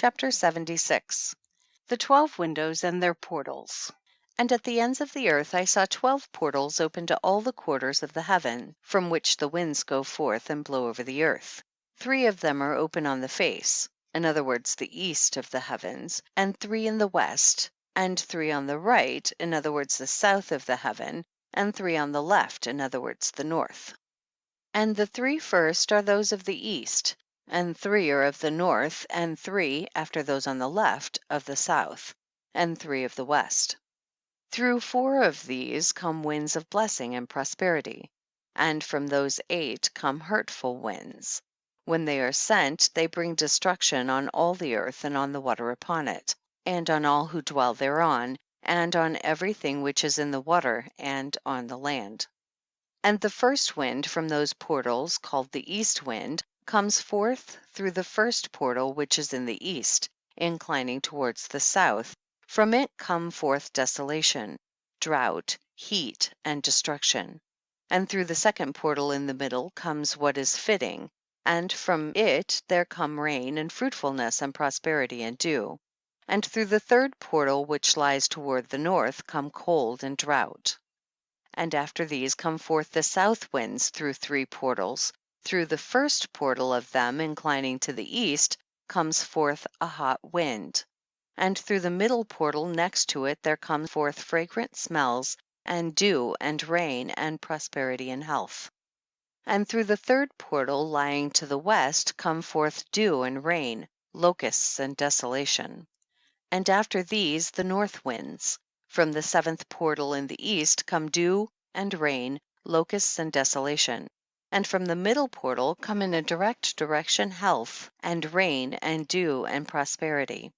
Chapter 76. The 12 windows and their portals. And at the ends of the earth I saw 12 portals open to all the quarters of the heaven, from which the winds go forth and blow over the earth. 3 of them are open on the face, in other words, the east of the heavens, and 3 in the west, and 3 on the right, in other words, the south of the heaven, and 3 on the left, in other words, the north. And the 3 first are those of the east, and 3 are of the north, and 3, after those on the left, of the south, and 3 of the west. Through 4 of these come winds of blessing and prosperity, and from those 8 come hurtful winds. When they are sent, they bring destruction on all the earth, and on the water upon it, and on all who dwell thereon, and on everything which is in the water, and on the land. And the first wind from those portals, called the east wind, comes forth through the first portal which is in the east, inclining towards the south. From it come forth desolation, drought, heat, and destruction. And through the second portal in the middle comes what is fitting, and from it there come rain, and fruitfulness, and prosperity, and dew. And through the third portal which lies toward the north come cold and drought. And after these come forth the south winds through 3 portals. Through the first portal of them, inclining to the east, comes forth a hot wind. And through the middle portal next to it there come forth fragrant smells, and dew, and rain, and prosperity and health. And through the third portal lying to the west come forth dew and rain, locusts and desolation. And after these the north winds. From the 7th portal in the east come dew and rain, locusts and desolation. And from the middle portal come in a direct direction health, and rain, and dew, and prosperity.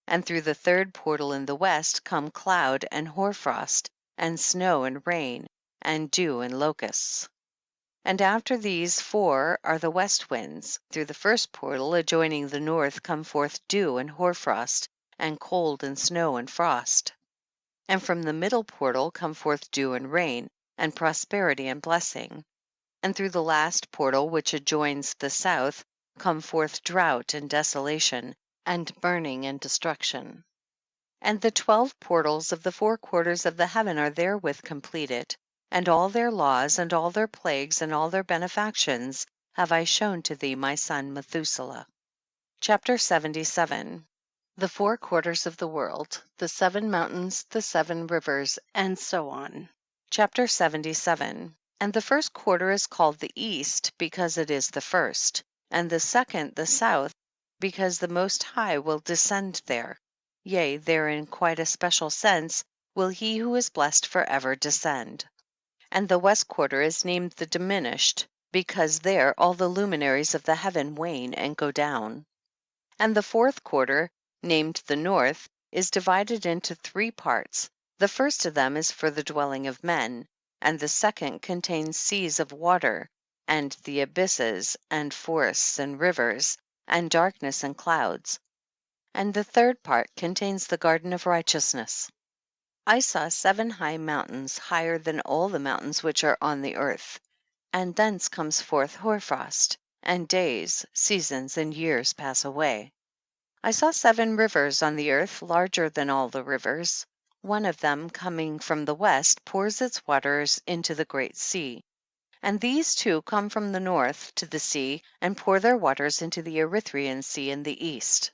And through the 3rd portal in the west come cloud and hoarfrost, and snow and rain, and dew and locusts. And after these 4 are the west winds. Through the first portal adjoining the north come forth dew and hoarfrost, and cold and snow and frost. And from the middle portal come forth dew and rain, and prosperity and blessing. And through the last portal which adjoins the south come forth drought and desolation, and burning and destruction. And the 12 portals of the 4 quarters of the heaven are therewith completed, and all their laws, and all their plagues, and all their benefactions have I shown to thee, my son Methuselah. Chapter 77. The 4 quarters of the world, the 7 mountains, the 7 rivers, and so on. Chapter 77. And the first quarter is called the east, because it is the first, and the second the south, because the Most High will descend there. Yea, there in quite a special sense will he who is blessed forever descend. And the west quarter is named the diminished, because there all the luminaries of the heaven wane and go down. And the 4th quarter, named the north, is divided into 3 parts. The first of them is for the dwelling of men, and the second contains seas of water, and the abysses, and forests, and rivers, and darkness and clouds. And the 3rd part contains the garden of righteousness. I saw 7 high mountains, higher than all the mountains which are on the earth, and thence comes forth hoarfrost, and days, seasons, and years pass away. I saw 7 rivers on the earth, larger than all the rivers. One of them, coming from the west, pours its waters into the great sea. And these 2 come from the north to the sea, and pour their waters into the Erythraean sea in the east.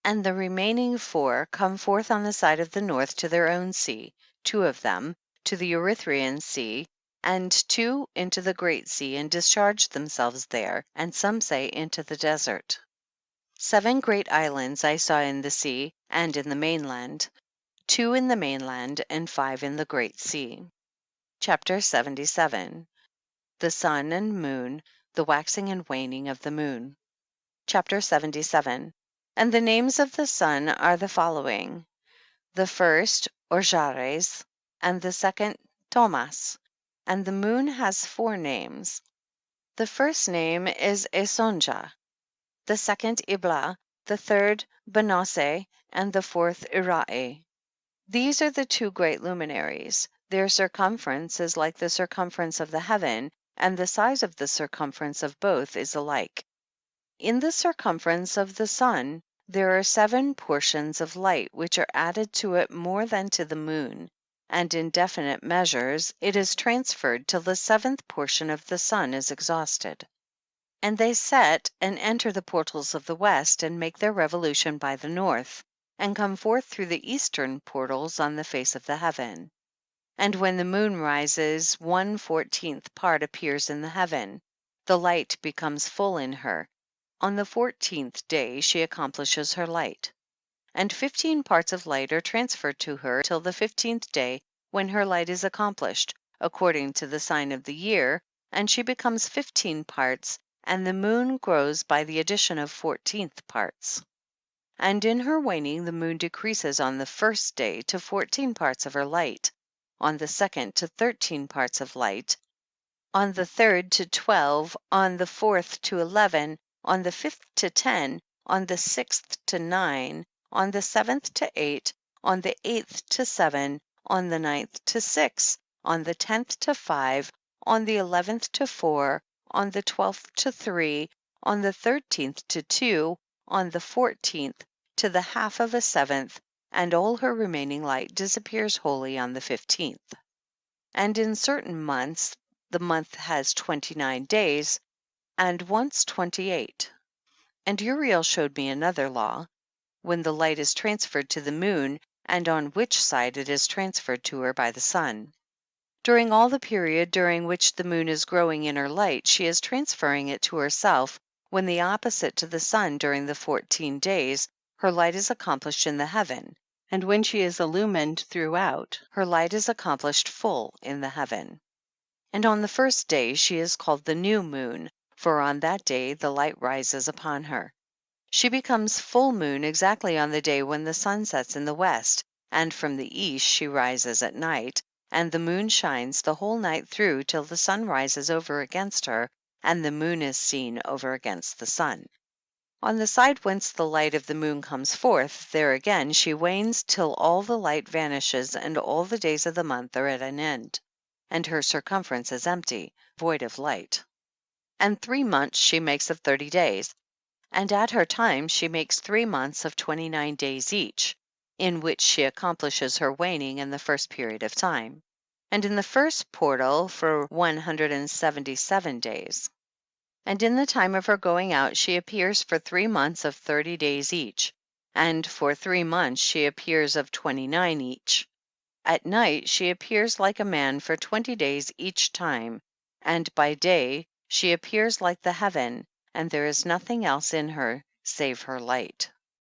And the remaining 4 come forth on the side of the north to their own sea, 2 of them to the Erythraean sea, and 2 into the great sea, and discharge themselves there, and some say into the desert. 7 great islands I saw in the sea, and in the mainland, 2 in the mainland, and 5 in the great sea. Chapter 77. The sun and moon, the waxing and waning of the moon. Chapter 77. And the names of the sun are the following: the first, Orjares, and the second, Thomas. And the moon has 4 names. The first name is Esonja, the second Ibla, the third Benose, and the 4th Irae. These are the 2 great luminaries. Their circumference is like the circumference of the heaven, and the size of the circumference of both is alike. In the circumference of the sun There are 7 portions of light which are added to it more than to the moon, and in definite measures it is transferred till the 7th portion of the sun is exhausted. And they set and enter the portals of the west, and make their revolution by the north, and come forth through the eastern portals on the face of the heaven. And when the moon rises, 1/14th part appears in the heaven. The light becomes full in her. On the 14th day she accomplishes her light. And 15 parts of light are transferred to her till the 15th day, when her light is accomplished, according to the sign of the year, and she becomes 15 parts, and the moon grows by the addition of 14th parts. And in her waning the moon decreases on the 1st day to 14 parts of her light, on the 2nd to 13 parts of light, on the 3rd to 12, on the 4th to 11, on the 5th to 10, on the 6th to 9, on the 7th to 8, on the 8th to 7, on the 9th to 6, on the 10th to 5, on the 11th to 4, on the 12th to 3, on the 13th to 2, on the 14th to the half of a 7th, and all her remaining light disappears wholly on the 15th. And in certain months, the month has 29 days, and once 28. And Uriel showed me another law, when the light is transferred to the moon, and on which side it is transferred to her by the sun. During all the period during which the moon is growing in her light, she is transferring it to herself, when the opposite to the sun during the 14 days, her light is accomplished in the heaven, and when she is illumined throughout, her light is accomplished full in the heaven. And on the 1st day she is called the new moon, for on that day the light rises upon her. She becomes full moon exactly on the day when the sun sets in the west, and from the east she rises at night, and the moon shines the whole night through till the sun rises over against her, and the moon is seen over against the sun. On the side whence the light of the moon comes forth, there again she wanes till all the light vanishes, and all the days of the month are at an end, and her circumference is empty, void of light. And 3 months she makes of 30 days, and at her time she makes 3 months of 29 days each, in which she accomplishes her waning in the first period of time, and in the first portal for 177 days. And in the time of her going out she appears for 3 months of 30 days each, and for 3 months she appears of 29 each. At night she appears like a man for 20 days each time, and by day she appears like the heaven, and there is nothing else in her save her light.